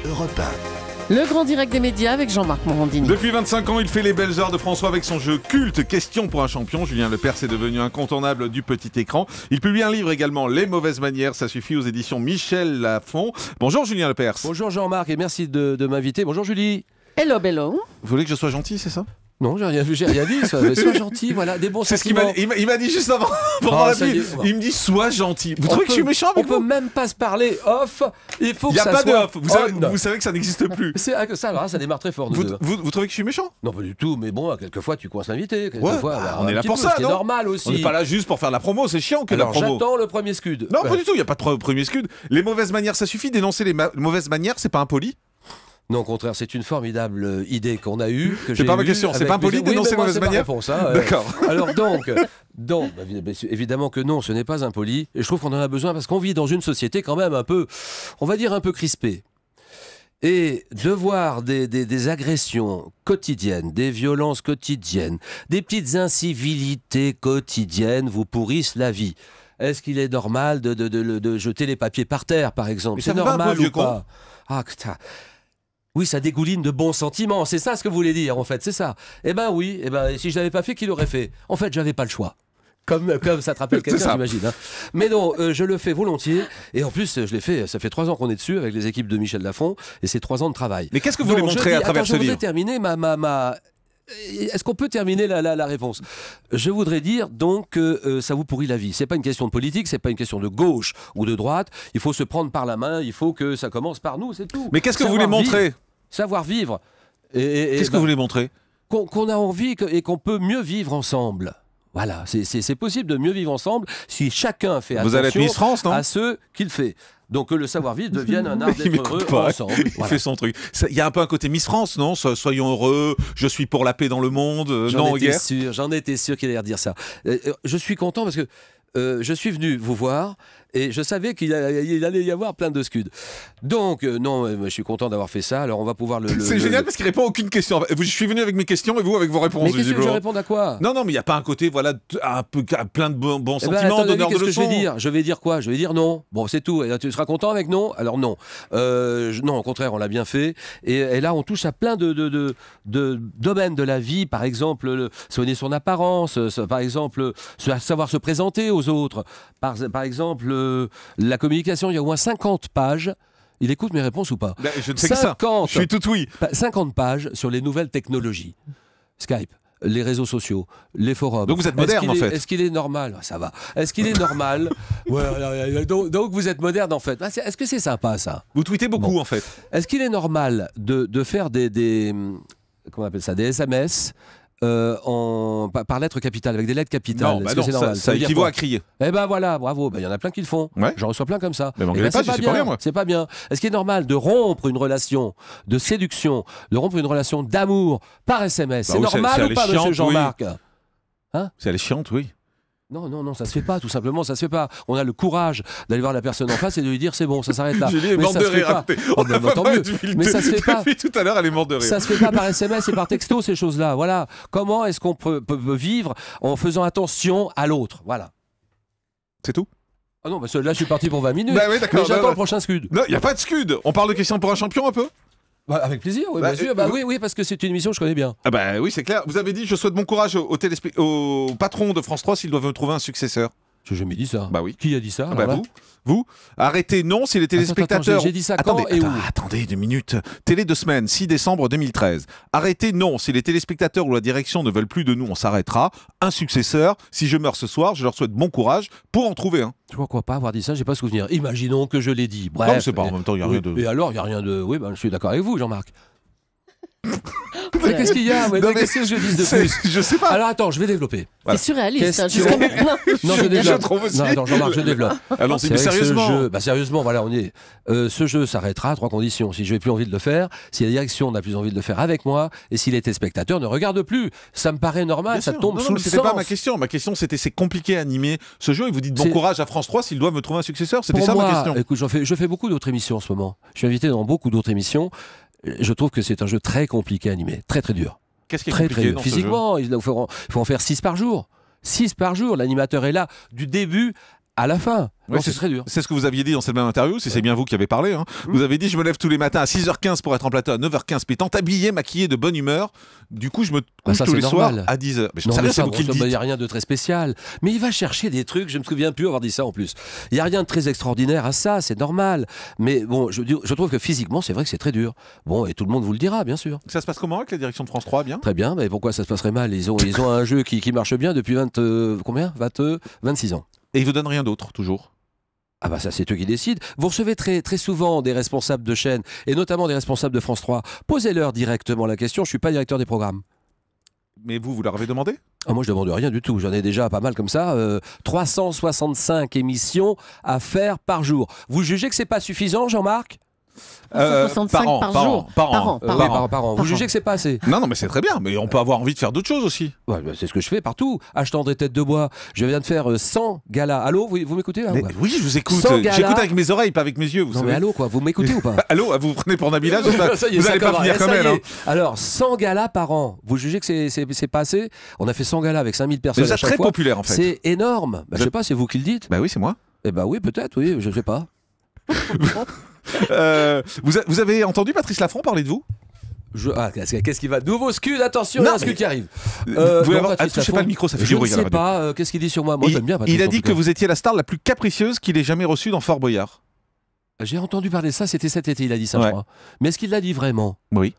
Europe 1. Le grand direct des médias avec Jean-Marc Morandini. Depuis 25 ans, il fait les belles heures de François avec son jeu culte Question pour un champion. Julien Lepers est devenu incontournable du petit écran. Il publie un livre également, Les mauvaises manières, ça suffit, aux éditions Michel Lafon. Bonjour Julien Lepers. Bonjour Jean-Marc et merci de m'inviter. Bonjour Julie. Hello, hello. Vous voulez que je sois gentil, c'est ça? Non, j'ai rien dit. Sois gentil, voilà, des bons C'est ce sentiments. il m'a dit juste avant, pendant la pub. Il me dit sois gentil. Vous trouvez que je suis méchant avec vous? On peut même pas se parler off. Il faut que ça soit. Il n'y a pas de off. On. Vous savez que ça n'existe plus. C'est ça, alors, ça démarre très fort. Vous trouvez que je suis méchant? Non, pas du tout. Mais bon, quelquefois tu coinces l'invité. On est là pour ça, c'est non? normal aussi. On n'est pas là juste pour faire la promo. C'est chiant que alors, la promo. J'attends le premier scud. Non, pas du tout. Il n'y a pas de premier scud. Les mauvaises manières, ça suffit. Dénoncer les mauvaises manières, c'est pas impoli? Non, au contraire, c'est une formidable idée qu'on a eue. C'est pas ma question, c'est pas impoli de dénoncer les mauvaises manières? D'accord. Alors donc, évidemment que non, ce n'est pas impoli. Et je trouve qu'on en a besoin parce qu'on vit dans une société quand même un peu, on va dire un peu crispée. Et de voir des agressions quotidiennes, des violences quotidiennes, des petites incivilités quotidiennes vous pourrissent la vie. Est-ce qu'il est normal de jeter les papiers par terre, par exemple? C'est normal ou pas? Ah, putain. Oui, ça dégouline de bons sentiments, c'est ça ce que vous voulez dire en fait, c'est ça. Eh ben oui, si je l'avais pas fait, qui l'aurait fait? En fait, j'avais pas le choix. Comme ça te rappelle quelqu'un, j'imagine. Hein. Mais non, je le fais volontier. Et en plus, je l'ai fait, ça fait 3 ans qu'on est dessus avec les équipes de Michel Lafon. Et c'est 3 ans de travail. Mais qu'est-ce que vous voulez montrer à travers ce livre? Je voudrais terminer Est-ce qu'on peut terminer la réponse? Je voudrais dire donc que ça vous pourrit la vie. C'est pas une question de politique, c'est pas une question de gauche ou de droite. Il faut se prendre par la main, il faut que ça commence par nous, c'est tout. Mais qu'est-ce que vous voulez montrer? Savoir vivre. Qu'est-ce que vous voulez montrer? Qu'on a envie et qu'on peut mieux vivre ensemble. Voilà, c'est possible de mieux vivre ensemble si chacun fait attention allez être Miss France, non? À ce qu'il fait. Donc que le savoir-vivre devienne un art d'être heureux ensemble. Il fait son truc. Il y a un peu un côté Miss France, non? Soyons heureux, je suis pour la paix dans le monde, non aux guerres. J'en étais sûr qu'il allait dire ça. Je suis content parce que je suis venu vous voir et je savais qu'il allait y avoir plein de scuds. Donc, non, je suis content d'avoir fait ça. Alors, on va pouvoir C'est génial parce qu'il répond à aucune question. Je suis venu avec mes questions et vous avec vos réponses. Mais qu'est-ce que je réponds à quoi? Non, mais il n'y a pas un côté, voilà, plein de bons sentiments, attendez, d'honneur de leçons. Qu'est-ce que je vais dire? Je vais dire quoi? Je vais dire non. Bon, c'est tout. Et là, tu seras content avec non? Alors, non. Non, au contraire, on l'a bien fait. Et là, on touche à plein de domaines de la vie. Par exemple, soigner son apparence. Par exemple, savoir se présenter aux autres. Par exemple, la communication, il y a au moins 50 pages. Il écoute mes réponses ou pas? Je ne sais que ça. Je suis tout oui. 50 pages sur les nouvelles technologies. Skype, les réseaux sociaux, les forums. Donc vous êtes moderne en fait. Est-ce qu'il est normal? Ça va. Est-ce qu'il est normal? Donc vous êtes moderne en fait. Est-ce que c'est sympa ça? Vous tweetez beaucoup en fait. Est-ce qu'il est normal de faire comment on appelle ça, des SMS par lettres capitales, avec des lettres capitales? Non, c'est normal? Ça équivaut à crier. Eh ben voilà, bravo. Il y en a plein qui le font. Ouais. J'en reçois plein comme ça. Mais c'est pas bien, moi. C'est pas bien. Est-ce qu'il est normal de rompre une relation de séduction, de rompre une relation d'amour par SMS? C'est normal ou pas, monsieur Jean-Marc? Hein? C'est chiante, oui. Non, ça se fait pas, tout simplement, ça se fait pas. On a le courage d'aller voir la personne en face et de lui dire c'est bon, ça s'arrête là. Julie est morte de rire. Mais ça se fait pas. Depuis tout à l'heure, elle est morte de rire. Ça se fait pas par SMS et par texto, ces choses-là. Voilà. Comment est-ce qu'on peut vivre en faisant attention à l'autre? Voilà. C'est tout? Ah non, parce que là, je suis parti pour 20 minutes. Bah oui, d'accord. Mais j'attends le prochain scud. Non, il n'y a pas de scud. On parle de questions pour un champion un peu? Avec plaisir, oui, bien sûr. Oui, parce que c'est une émission que je connais bien. Ah bah oui, c'est clair. Vous avez dit je souhaite bon courage au patron de France 3 s'il doit me trouver un successeur. J'ai jamais dit ça. Bah oui. Qui a dit ça? Vous arrêtez non si les téléspectateurs... J'ai dit ça quand et où? Attendez 2 minutes. Télé 2 semaines, 6 décembre 2013. Arrêtez non si les téléspectateurs ou la direction ne veulent plus de nous, on s'arrêtera. Un successeur, si je meurs ce soir, je leur souhaite bon courage pour en trouver un. Je crois pas avoir dit ça, j'ai pas souvenir. Imaginons que je l'ai dit. Bref. Non, c'est pas en même temps, il n'y a rien de... Et alors, il n'y a rien de... Oui, je suis d'accord avec vous, Jean-Marc. Qu'est-ce qu'il y a? Qu'est-ce que je dis de plus? Je sais pas. Alors attends, je vais développer. C'est surréaliste. Non, je développe. Je trouve aussi. Non, Jean-Marc, je développe. Alors, mais sérieusement. Sérieusement, voilà, on y est. Ce jeu s'arrêtera à 3 conditions. Si je n'ai plus envie de le faire, si la direction n'a plus envie de le faire avec moi, et si les téléspectateurs ne regardent plus. Ça me paraît normal, ça tombe sous le sens. C'était pas ma question. Ma question, c'était c'est compliqué à animer ce jeu et vous dites bon courage à France 3 s'ils doivent me trouver un successeur. C'était ça ma question. Écoute, je fais beaucoup d'autres émissions en ce moment. Je suis invité dans beaucoup d'autres émissions. Je trouve que c'est un jeu très compliqué à animer, très dur. Qu'est-ce qui est compliqué dans physiquement, ce jeu? il faut en faire 6 par jour. 6 par jour. L'animateur est là du début à la fin. Ouais, Non, c'est très dur. C'est ce que vous aviez dit dans cette même interview, si c'est bien vous qui avez parlé. Hein. Vous avez dit, je me lève tous les matins à 6h15 pour être en plateau à 9h15, puis étant habillé, maquillé, de bonne humeur. Du coup, je me couche ça, tous c'est les normal. soirs à 10h. Mais je Non, sais mais rien, c'est ça, vous qui le dites. il n'y a rien de très spécial. Mais il va chercher des trucs, je me souviens plus avoir dit ça en plus. Il n'y a rien de très extraordinaire à ça, c'est normal. Mais bon, je trouve que physiquement, c'est vrai que c'est très dur. Bon, et tout le monde vous le dira, bien sûr. Ça se passe comment avec la direction de France 3, bien? Très bien, mais pourquoi ça se passerait mal? Ils ont un jeu qui marche bien depuis 26 ans. Et ils vous donnent rien d'autre, toujours? Ah bah ça, c'est eux qui décident. Vous recevez très, très souvent des responsables de chaînes, et notamment des responsables de France 3. Posez-leur directement la question, je ne suis pas directeur des programmes. Mais vous leur avez demandé? Ah, moi, je demande rien du tout. J'en ai déjà pas mal comme ça. 365 émissions à faire par jour. Vous jugez que c'est pas suffisant, Jean-Marc? 165 par jour. Par an. Par an. Vous jugez que c'est pas assez? Non, mais c'est très bien. Mais on peut avoir envie de faire d'autres choses aussi. Ouais, bah, c'est ce que je fais partout. Achetant des têtes de bois. Je viens de faire 100 galas. Allô, vous m'écoutez là? Mais Ouais. oui, je vous écoute. 100 galas. J'écoute avec mes oreilles, pas avec mes yeux. Vous Non savez. mais allô quoi, vous m'écoutez ou pas? Allô, vous vous prenez pour Nabila? Ça y est, Vous ça n'allez pas commence. finir comme Ça y elle. est. Hein. Alors, 100 galas par an. Vous jugez que c'est pas assez? On a fait 100 galas avec 5000 Mais personnes vous à êtes chaque très fois. populaire en fait. C'est énorme. Bah, je sais pas, c'est vous qui le dites. Bah oui, c'est moi. Eh bah oui, peut-être, oui, je sais pas. Vous avez entendu Patrice Laffont parler de vous? Qu'est-ce qui va? Nouveau scud, attention, il y Non, a un scud mais- qui arrive. Vous voulez avoir... Patrice touchez pas Laffont, le micro, ça fait je du ne bruit à la sais radio. pas, qu'est-ce qu'il dit sur moi? Moi, j'aime bien Patrice. Il a en dit tout que cas. vous étiez la star la plus capricieuse qu'il ait jamais reçue dans Fort Boyard. J'ai entendu parler de ça, c'était cet été, il a dit ça, Ouais. je crois. Mais est-ce qu'il l'a dit vraiment? Oui.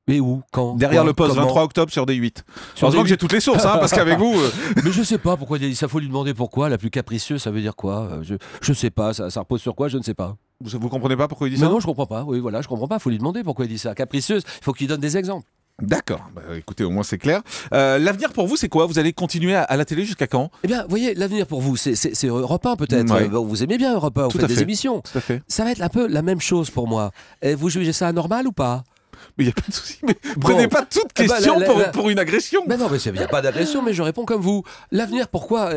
Mais où? Quand? Derrière Quoi? le poste, Comment? 23 octobre sur D8. Sur Heureusement D8. que j'ai toutes les sources, hein, parce qu'avec vous... Mais je sais pas pourquoi il a dit ça, faut lui demander pourquoi. La plus capricieuse, ça veut dire quoi? Je sais pas, ça repose sur quoi? Je ne sais pas. Vous comprenez pas pourquoi il dit Mais ça? non, je comprends pas. Oui, voilà, je comprends pas. Faut lui demander pourquoi il dit ça. Capricieuse, il faut qu'il donne des exemples. D'accord. Bah, écoutez, au moins c'est clair. L'avenir pour vous, c'est quoi? Vous allez continuer à la télé jusqu'à quand? Eh bien, vous voyez, l'avenir pour vous, c'est Europe 1 peut-être. Ouais. Bon, vous aimez bien Europe 1, vous Tout faites à des fait. émissions. Tout à fait. Ça va être un peu la même chose pour moi. Et vous jugez ça anormal ou pas? Mais il n'y a pas de souci. Mais prenez pas toute question pour une agression. Mais non, mais il n'y a pas d'agression, mais je réponds comme vous. L'avenir, pourquoi?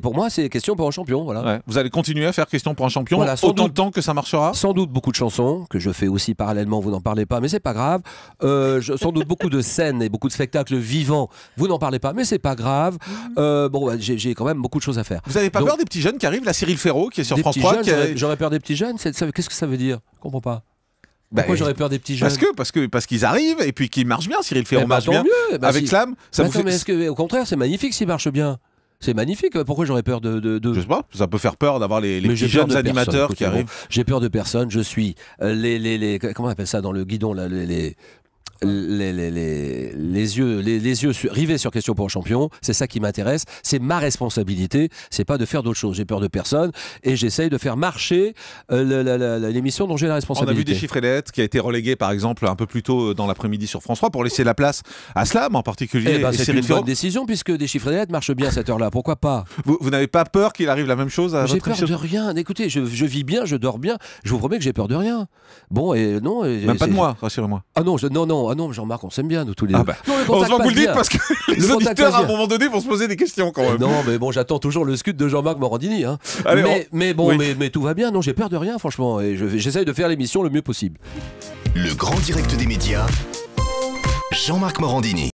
Pour moi, c'est question pour un champion. Voilà. Ouais. Vous allez continuer à faire question pour un champion Voilà, sans autant doute. de temps que ça marchera? Sans doute beaucoup de chansons, que je fais aussi parallèlement, vous n'en parlez pas, mais c'est pas grave. Sans doute beaucoup de scènes et beaucoup de spectacles vivants, vous n'en parlez pas, mais c'est pas grave. J'ai quand même beaucoup de choses à faire. Vous n'avez pas Donc, peur des petits jeunes qui arrivent? La Cyril Ferraud qui est sur des France petits 3 jeunes, qui a- j'aurais peur des petits jeunes? Qu'est-ce que ça veut dire? Je comprends pas. Bah, Pourquoi j'aurais peur des petits jeunes? parce qu'ils arrivent et puis qu'ils marchent bien. Cyril Ferraud Eh ben, marche tant bien. mieux. Avec Slam, ça Mais vous attends, fait... mais est-ce que, au contraire, c'est magnifique s'il marche bien. C'est magnifique. Pourquoi j'aurais peur de... Je sais pas, ça peut faire peur d'avoir les Mais petits j'ai peur jeunes de animateurs personne, qui écoutez, arrivent. bon, j'ai peur de personne. Je suis comment on appelle ça dans le guidon là, les yeux rivés sur Question pour un champion. C'est ça qui m'intéresse. C'est ma responsabilité. C'est pas de faire d'autres choses. J'ai peur de personne et j'essaye de faire marcher l'émission dont j'ai la On a responsabilité. vu des chiffres et lettres qui a été relégué par exemple un peu plus tôt dans l'après-midi sur France 3 pour laisser la place à Slam en particulier. Eh ben, et c'est Cyril une Ferraud. bonne décision puisque des chiffres et lettres marchent bien à cette heure-là. Pourquoi pas? Vous n'avez pas peur qu'il arrive la même chose à J'ai votre peur émission? de rien. Écoutez, je vis bien, je dors bien. Je vous promets que j'ai peur de rien. Bon, et non. Même pas de moi, rassurez-moi. Ah non, non, Jean-Marc, on s'aime bien, nous tous les deux. Ah bah, Non, le contact heureusement que vous le passe dites bien. parce que les Le contact auditeurs passe à un bien. moment donné vont se poser des questions quand même. Non, mais bon, j'attends toujours le scud de Jean-Marc Morandini. Hein. Allez, mais bon, oui. mais tout va bien. Non, j'ai peur de rien, franchement. Et j'essaye de faire l'émission le mieux possible. Le grand direct des médias, Jean-Marc Morandini.